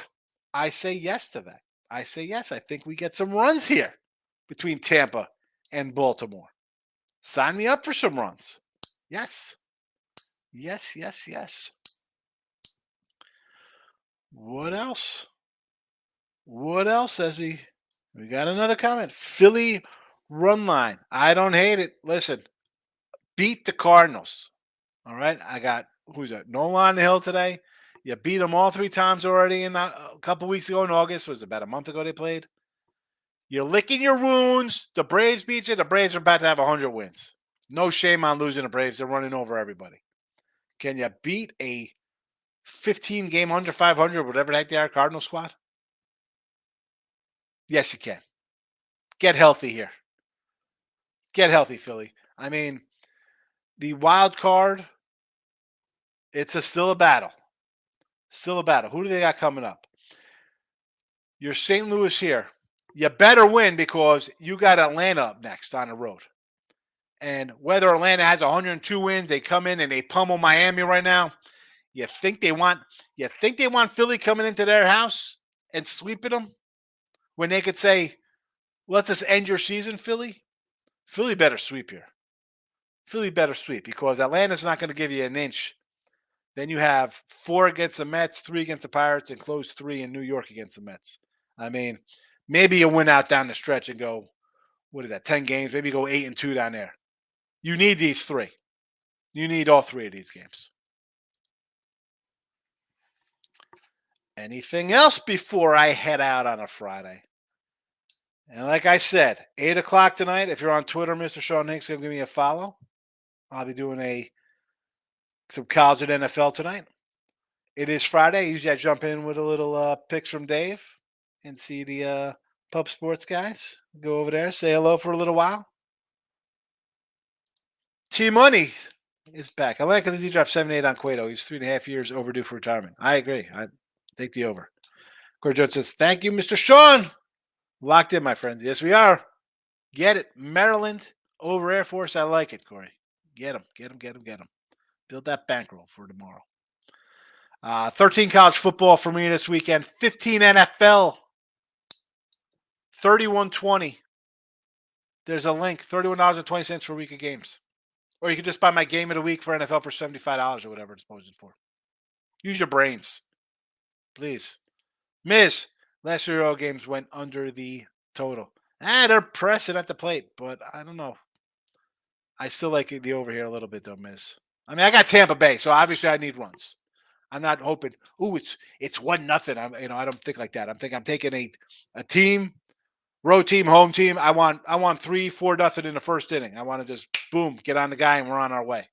I say yes to that. I say yes. I think we get some runs here between Tampa and Baltimore. Sign me up for some runs. Yes. Yes, yes, yes. What else? What else as we got another comment. Philly run line. I don't hate it. Listen, beat the Cardinals. All right. I got, who's that? Nolan on the Hill today. You beat them all 3 times already in a couple weeks ago in August. Was it about a month ago they played? You're licking your wounds. The Braves beat you. The Braves are about to have 100 wins. No shame on losing the Braves. They're running over everybody. Can you beat a 15 game under 500, whatever the heck they are, Cardinal squad? Yes, you can. Get healthy here. Get healthy, Philly. I mean, the wild card, it's still a battle. Still a battle. Who do they got coming up? You're St. Louis here. You better win because you got Atlanta up next on the road. And whether Atlanta has 102 wins, they come in and they pummel Miami right now. You think they want Philly coming into their house and sweeping them when they could say, "Let us end your season, Philly"? Philly better sweep here. Philly better sweep because Atlanta's not going to give you an inch. Then you have 4 against the Mets, 3 against the Pirates, and close 3 in New York against the Mets. I mean, maybe you win out down the stretch and go, what is that, 10 games? Maybe go 8-2 down there. You need these 3. You need all 3 of these games. Anything else before I head out on a Friday? And like I said, 8 o'clock tonight, if you're on Twitter, Mr. Sean Higgs, give me a follow. I'll be doing some college and NFL tonight. It is Friday. Usually I jump in with a little picks from Dave and see the Pub Sports guys. Go over there, say hello for a little while. T-Money is back. I like that he dropped 7-8 on Cueto. He's 3.5 years overdue for retirement. I agree. I take the over. Corey Jones says, thank you, Mr. Sean. Locked in, my friends. Yes, we are. Get it. Maryland over Air Force. I like it, Corey. Get them. Get them, get them, get them. Build that bankroll for tomorrow. 13 college football for me this weekend. 15 NFL. 31.20. There's a link. $31.20 for a week of games. Or you can just buy my game of the week for NFL for $75 or whatever it's posted for. Use your brains. Please. Miz, last 3 games went under the total. They're pressing at the plate, but I don't know. I still like the over here a little bit, though, Miz. I mean, I got Tampa Bay, so obviously I need runs. I'm not hoping. Ooh, it's 1-0. I don't think like that. I'm taking a team, road team, home team. I want 3-4 in the first inning. I want to just boom, get on the guy, and we're on our way.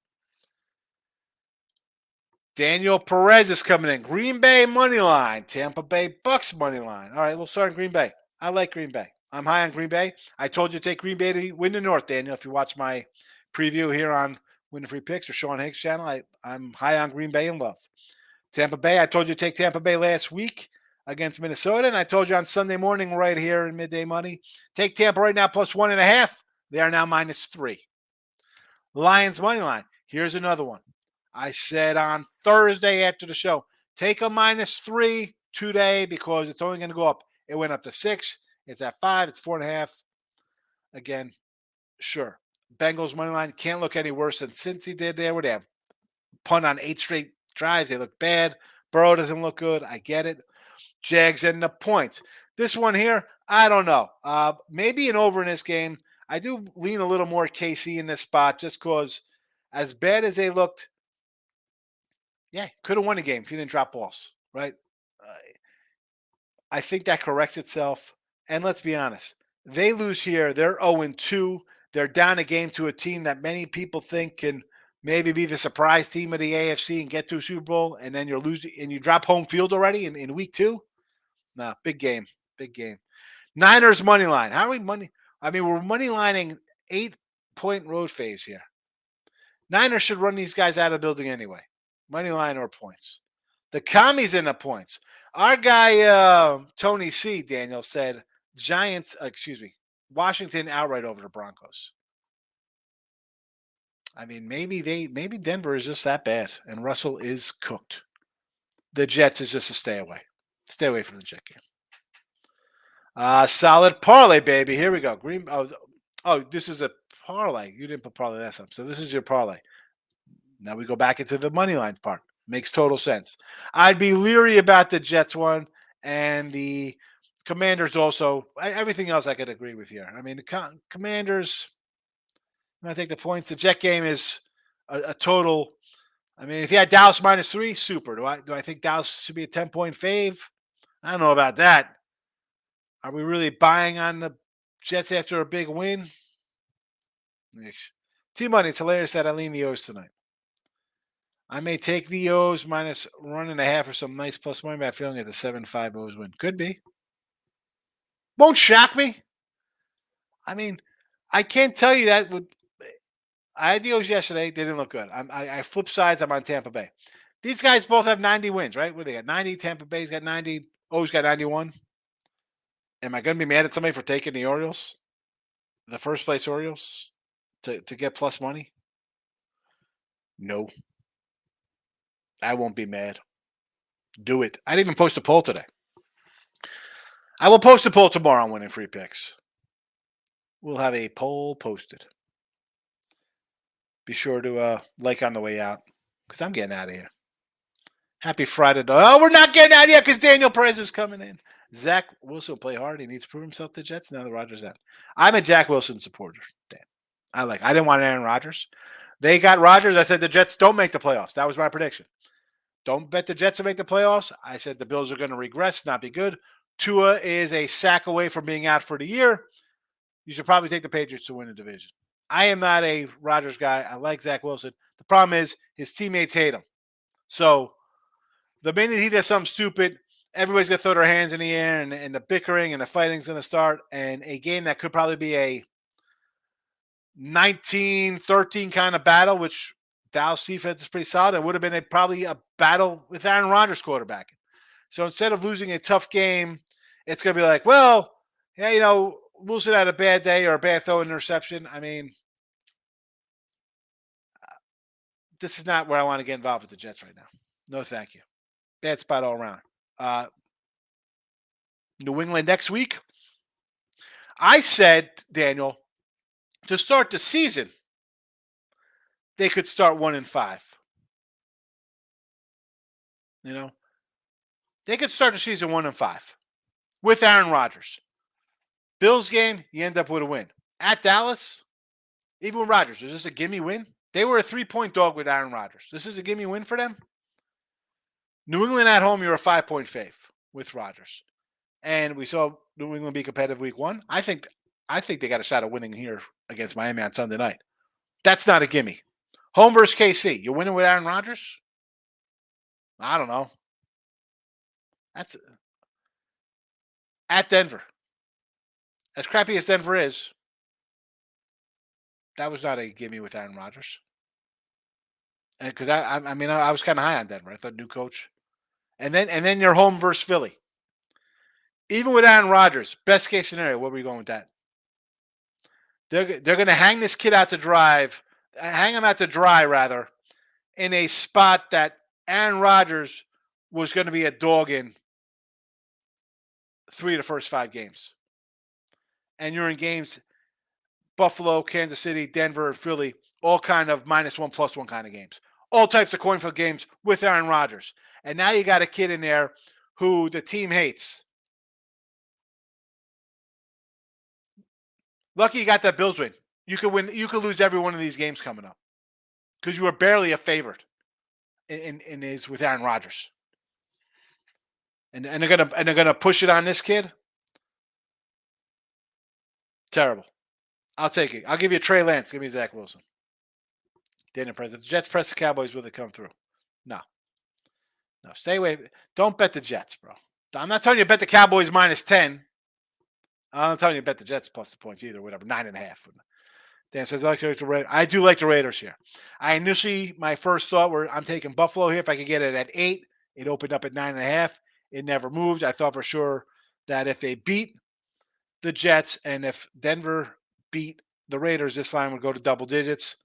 Daniel Perez is coming in. Green Bay money line. Tampa Bay Bucks money line. All right, we'll start in Green Bay. I like Green Bay. I'm high on Green Bay. I told you to take Green Bay to win the North, Daniel. If you watch my preview here on Win the Free Picks or Sean Higgs channel, I'm high on Green Bay and love. Tampa Bay, I told you to take Tampa Bay last week against Minnesota, and I told you on Sunday morning right here in Midday Money, take Tampa right now plus 1.5. They are now -3. Lions money line. Here's another one. I said on Thursday after the show, take a -3 today because it's only going to go up. It went up to 6. It's at 5. It's 4.5. Again, sure. Bengals money line can't look any worse than Cincy did there, where they have punt on 8 straight drives. They look bad. Burrow doesn't look good. I get it. Jags and the points. This one here, I don't know. Maybe an over in this game. I do lean a little more KC in this spot just because as bad as they looked, yeah, could have won the game if you didn't drop balls, right? I think that corrects itself. And let's be honest. They lose here. They're 0-2. They're down a game to a team that many people think can maybe be the surprise team of the AFC and get to a Super Bowl, and then you're losing and you drop home field already in week 2. No, big game, big game. Niners money line. How are we money? I mean, we're money lining 8-point road phase here. Niners should run these guys out of the building anyway. Money line or points. The commies in the points. Our guy Tony C. Daniel said Giants. Washington outright over the Broncos. I mean, maybe Denver is just that bad, and Russell is cooked. The Jets is just a stay away. Stay away from the Jet game. Solid parlay, baby. Here we go. Green. Oh, this is a parlay. You didn't put parlay last time, so this is your parlay. Now we go back into the money lines part. Makes total sense. I'd be leery about the Jets one and the Commanders also. Everything else I could agree with here. I mean, the Commanders. I think the points. The Jet game is a total. I mean, if you had Dallas -3, super. Do I think Dallas should be a 10-point fave? I don't know about that. Are we really buying on the Jets after a big win? T-Money, it's hilarious that I lean the O's tonight. I may take the O's minus 1.5 or some nice plus money, but I have a feeling it's a 7-5 O's win. Could be. Won't shock me. I mean, I can't tell you that. I had the O's yesterday. They didn't look good. I flip sides. I'm on Tampa Bay. These guys both have 90 wins, right? What do they got? 90. Tampa Bay's got 90. O's got 91. Am I going to be mad at somebody for taking the Orioles? The first place Orioles? To get plus money? No. I won't be mad. Do it. I didn't even post a poll today. I will post a poll tomorrow on winning free picks. We'll have a poll posted. Be sure to like on the way out because I'm getting out of here. Happy Friday. Oh, we're not getting out yet because Daniel Perez is coming in. Zach Wilson will play hard. He needs to prove himself to the Jets. Now the Rodgers out. I'm a Jack Wilson supporter, Dan. I didn't want Aaron Rodgers. They got Rodgers. I said the Jets don't make the playoffs. That was my prediction. Don't bet the Jets to make the playoffs. I said the Bills are going to regress, not be good. Tua is a sack away from being out for the year. You should probably take the Patriots to win the division. I am not a Rodgers guy. I like Zach Wilson. The problem is his teammates hate him. So the minute he does something stupid, everybody's going to throw their hands in the air and the bickering and the fighting is going to start. And a game that could probably be a 19-13 kind of battle, which Dallas defense is pretty solid. It would have been probably a battle with Aaron Rodgers quarterbacking. So instead of losing a tough game, it's going to be like, well, yeah, Wilson had a bad day or a bad throw interception. I mean, this is not where I want to get involved with the Jets right now. No, thank you. Bad spot all around. New England next week. I said, Daniel, to start the season, they could start 1-5. They could start the season 1-5 with Aaron Rodgers. Bills game, you end up with a win. At Dallas, even with Rodgers, is this a gimme win? They were a 3-point dog with Aaron Rodgers. This is a gimme win for them. New England at home, you're a 5-point fave with Rodgers. And we saw New England be competitive week 1. I think they got a shot at winning here against Miami on Sunday night. That's not a gimme. Home versus KC. You're winning with Aaron Rodgers? I don't know. That's at Denver. As crappy as Denver is, that was not a gimme with Aaron Rodgers. Because I was kind of high on Denver. I thought new coach. And then you're home versus Philly. Even with Aaron Rodgers, best case scenario, where were you going with that? They're going to hang this kid out to hang him out to dry, rather, in a spot that Aaron Rodgers was going to be a dog in 3 of the first 5 games. And you're in games, Buffalo, Kansas City, Denver, Philly, all kind of -1, +1 kind of games. All types of coin flip games with Aaron Rodgers. And now you got a kid in there who the team hates. Lucky you got that Bills win. You could win. You could lose every one of these games coming up because you were barely a favorite in his with Aaron Rodgers. And they're gonna push it on this kid. Terrible. I'll take it. I'll give you Trey Lance. Give me Zach Wilson. Daniel Press. If the Jets press the Cowboys, will they come through? No. No. Stay away. Don't bet the Jets, bro. I'm not telling you to bet the Cowboys -10. I'm not telling you to bet the Jets plus the points either. Whatever. 9.5. Dan says, I do like the Raiders here. My first thought were I'm taking Buffalo here. If I could get it at 8, it opened up at 9.5. It never moved. I thought for sure that if they beat the Jets and if Denver beat the Raiders, this line would go to double digits.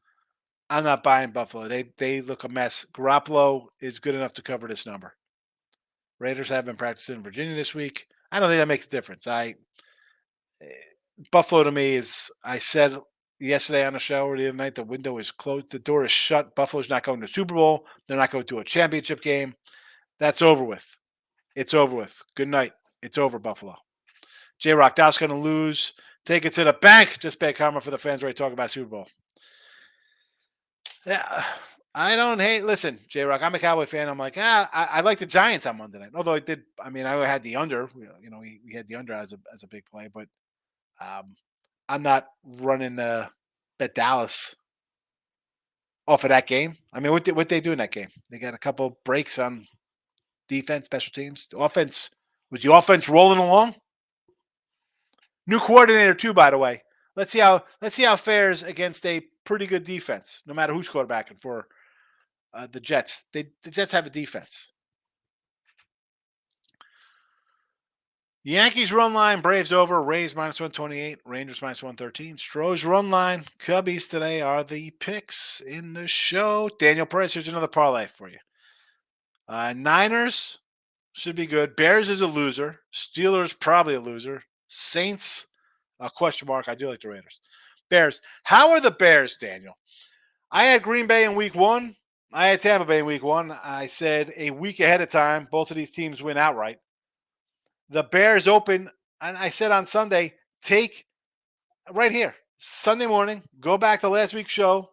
I'm not buying Buffalo. They look a mess. Garoppolo is good enough to cover this number. Raiders have been practicing in Virginia this week. I don't think that makes a difference. Buffalo to me is, I said yesterday on the show or the other night, the window is closed. The door is shut. Buffalo's not going to the Super Bowl. They're not going to a championship game. That's over with. It's over with. Good night. It's over, Buffalo. J-Rock, Dallas going to lose. Take it to the bank. Just bad karma for the fans where I talk about Super Bowl. Yeah, I don't hate. Listen, J-Rock, I'm a Cowboy fan. I'm like, I like the Giants on Monday night. Although I had the under. We had the under as a big play, but I'm not running bet Dallas off of that game. I mean, what they do in that game? They got a couple breaks on defense, special teams. The offense rolling along. New coordinator too, by the way. Let's see how it fares against a pretty good defense, no matter who's quarterbacking for the Jets. The Jets have a defense. Yankees run line, Braves over, Rays -128, Rangers -113. Stros run line, Cubbies today are the picks in the show. Daniel Price, here's another parlay for you. Niners should be good. Bears is a loser. Steelers probably a loser. Saints, a question mark. I do like the Raiders. Bears. How are the Bears, Daniel? I had Green Bay in week 1. I had Tampa Bay in week 1. I said a week ahead of time, both of these teams win outright. The Bears open, and I said on Sunday, take right here, Sunday morning, go back to last week's show.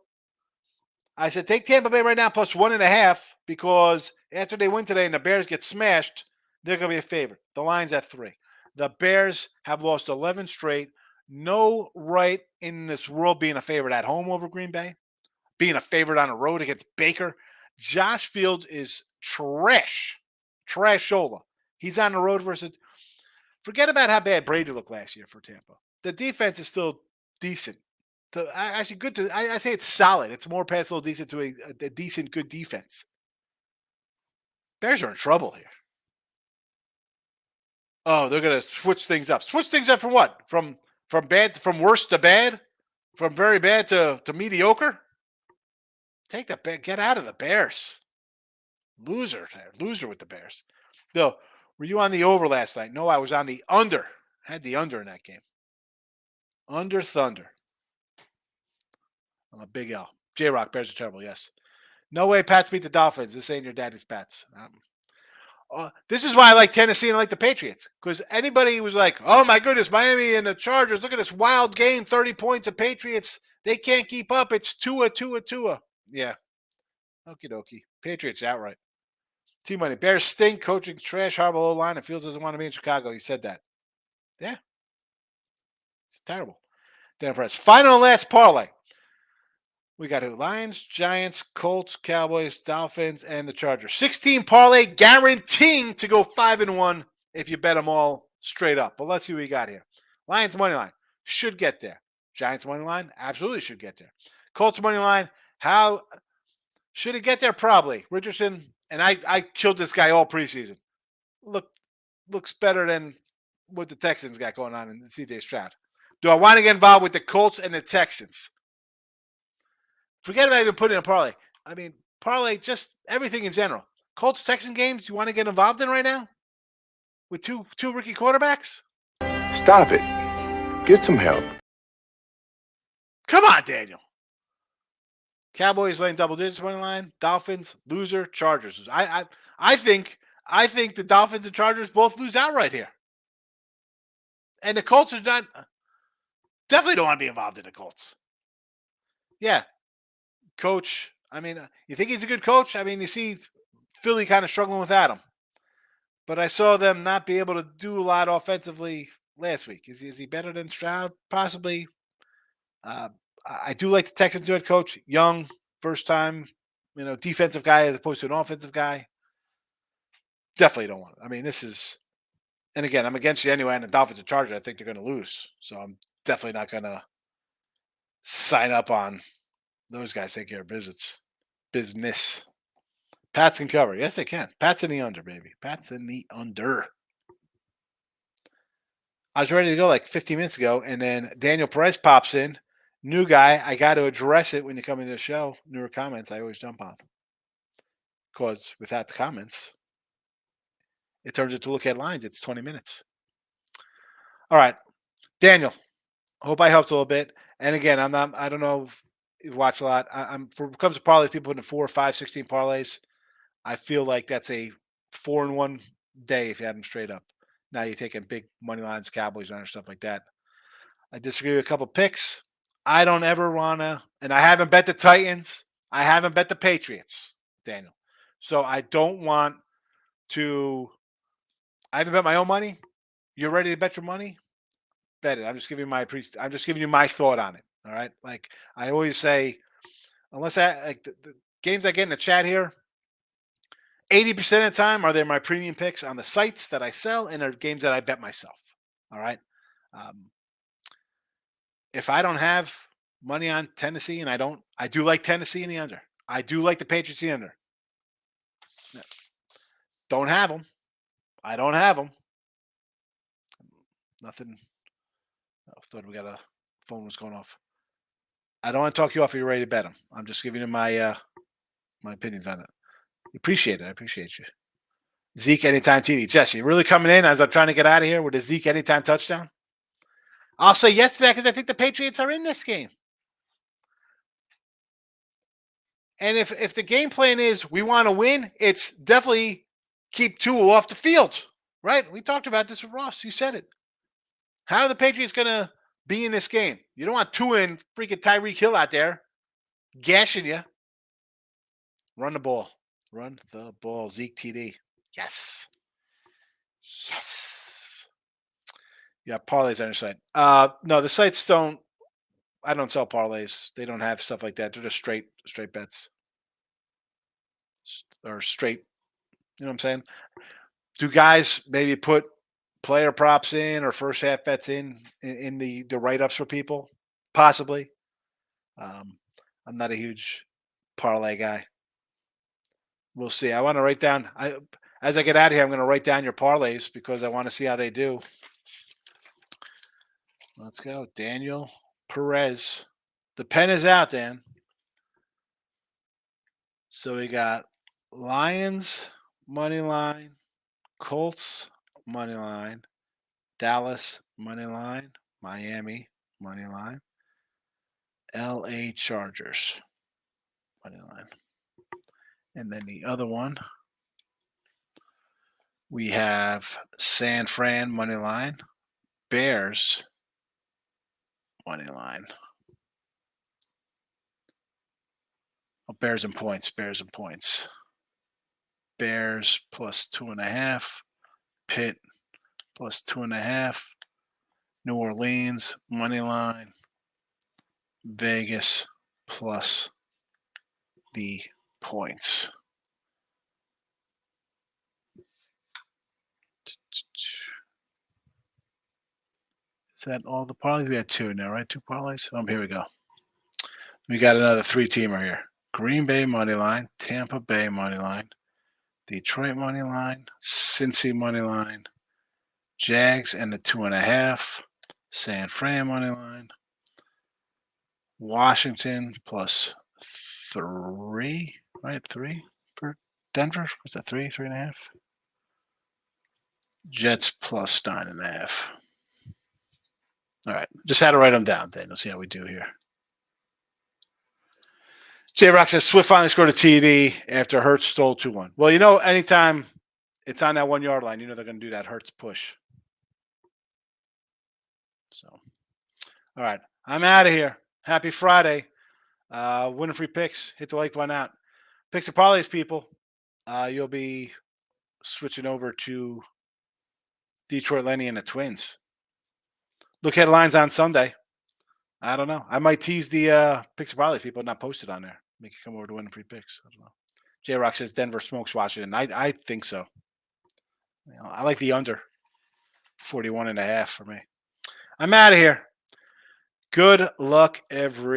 I said, take Tampa Bay right now plus 1.5 because after they win today and the Bears get smashed, they're going to be a favorite. The line's at 3. The Bears have lost 11 straight. No right in this world being a favorite at home over Green Bay, being a favorite on the road against Baker. Josh Fields is trash. Trashola. He's on the road versus. Forget about how bad Brady looked last year for Tampa. The defense is still decent. Actually, good. I say it's solid. It's more past a little decent to a decent, good defense. Bears are in trouble here. Oh, they're gonna switch things up. Switch things up from what? From worse to bad? From very bad to mediocre? Take the Bears. Get out of the Bears. Loser with the Bears. Bill, were you on the over last night? No, I was on the under. Had the under in that game. Under Thunder. I'm a big L. J-Rock, Bears are terrible, yes. No way Pats beat the Dolphins. This ain't your daddy's Pats. This is why I like Tennessee and I like the Patriots. Because anybody was like, oh my goodness, Miami and the Chargers, look at this wild game, 30 points of Patriots. They can't keep up. It's Tua. Yeah. Okie dokie. Patriots outright. T-Money. Bears stink. Coaching trash. Horrible O-line. And Fields doesn't want to be in Chicago. He said that. Yeah. It's terrible. Dan Press. Final and last parlay. We got Lions, Giants, Colts, Cowboys, Dolphins, and the Chargers. 16 parlay guaranteeing to go 5-1 if you bet them all straight up. But let's see what we got here. Lions money line should get there. Giants money line absolutely should get there. Colts money line, how should it get there? Probably. Richardson, and I killed this guy all preseason. Looks better than what the Texans got going on in CJ Stroud. Do I want to get involved with the Colts and the Texans? Forget about even putting a parlay. I mean, parlay, just everything in general. Colts, Texan games, you want to get involved in right now? With two rookie quarterbacks? Stop it. Get some help. Come on, Daniel. Cowboys laying double digits money line. Dolphins, loser, Chargers. I think the Dolphins and Chargers both lose outright here. And the Colts are not definitely don't want to be involved in the Colts. Yeah. Coach, I mean, you think he's a good coach? I mean, you see Philly kind of struggling without him. But I saw them not be able to do a lot offensively last week. Is he better than Stroud? Possibly. I do like the Texans head coach, young, first time, defensive guy as opposed to an offensive guy. Definitely don't want it. I mean, this is, and again, I'm against you anyway. And the Dolphins and Chargers, I think they're going to lose, so I'm definitely not going to sign up on those guys take care of business. Pats can cover. Yes, they can. Pats in the under, baby. Pats in the under. I was ready to go like 15 minutes ago, and then Daniel Perez pops in. New guy. I got to address it when you come into the show. Newer comments I always jump on. Because without the comments, it turns into look at lines. It's 20 minutes. All right. Daniel, hope I helped a little bit. And again, I don't know if you've watched a lot. I'm for when it comes to parlays, people putting 4, 5, 16 parlays. I feel like that's a 4-1 day if you had them straight up. Now you're taking big money lines, Cowboys, and stuff like that. I disagree with a couple picks. I don't ever want to, and I haven't bet the Titans. I haven't bet the Patriots, Daniel. So I don't want to. I haven't bet my own money. You're ready to bet your money? Bet it. I'm just giving you my thought on it. All right. Like I always say, unless the games I get in the chat here, 80% of the time are they my premium picks on the sites that I sell and are games that I bet myself. All right. If I don't have money on Tennessee, and I do like Tennessee in the under. I do like the Patriots in the under. Don't have them. I don't have them. Nothing. I thought we got a phone was going off. I don't want to talk you off if you're ready to bet them. I'm just giving you my opinions on it. Appreciate it. I appreciate you. Zeke anytime TD. Jesse, really coming in as I'm trying to get out of here with a Zeke anytime touchdown? I'll say yes to that because I think the Patriots are in this game. And if the game plan is we want to win, it's definitely keep Tua off the field, right? We talked about this with Ross. You said it. How are the Patriots going to be in this game? You don't want Tua and freaking Tyreek Hill out there gashing you. Run the ball. Run the ball. Zeke TD. Yes. Yes. Yeah, parlays on your site. No, the sites don't. I don't sell parlays. They don't have stuff like that. They're just straight bets or straight. You know what I'm saying? Do guys maybe put player props in or first half bets in the write ups for people? Possibly. I'm not a huge parlay guy. We'll see. I want to write down. As I get out of here, I'm going to write down your parlays because I want to see how they do. Let's go, Daniel Perez. The pen is out, Dan. So we got Lions money line, Colts money line, Dallas money line, Miami money line, LA Chargers money line. And then the other one, we have San Fran money line, Bears money line. Oh, Bears and points. Bears plus 2.5. Pitt plus 2.5. New Orleans money line. Vegas plus the points. Is that all the parlays? We had 2 now, right? 2 parlays. Here we go. We got another 3-teamer here. Green Bay money line, Tampa Bay money line, Detroit money line, Cincy money line, Jags and the 2.5, San Fran money line, Washington plus 3, right? 3 for Denver. Was that 3, 3.5? Jets plus 9.5. All right, just had to write them down. Then we'll see how we do here. J-Rock says Swift finally scored a TD after Hurts stole 2-1. Well, anytime it's on that 1 yard line, they're going to do that Hurts push. So, all right, I'm out of here. Happy Friday. Winning free picks. Hit the like button out. Picks and parlays, people. You'll be switching over to Detroit Lenny and the Twins. Look at lines on Sunday. I don't know. I might tease the picks and parlays people and not post it on there. Make you come over to win free picks. I don't know. J Rock says Denver smokes Washington. I think so. I like the under 41.5 for me. I'm out of here. Good luck, every.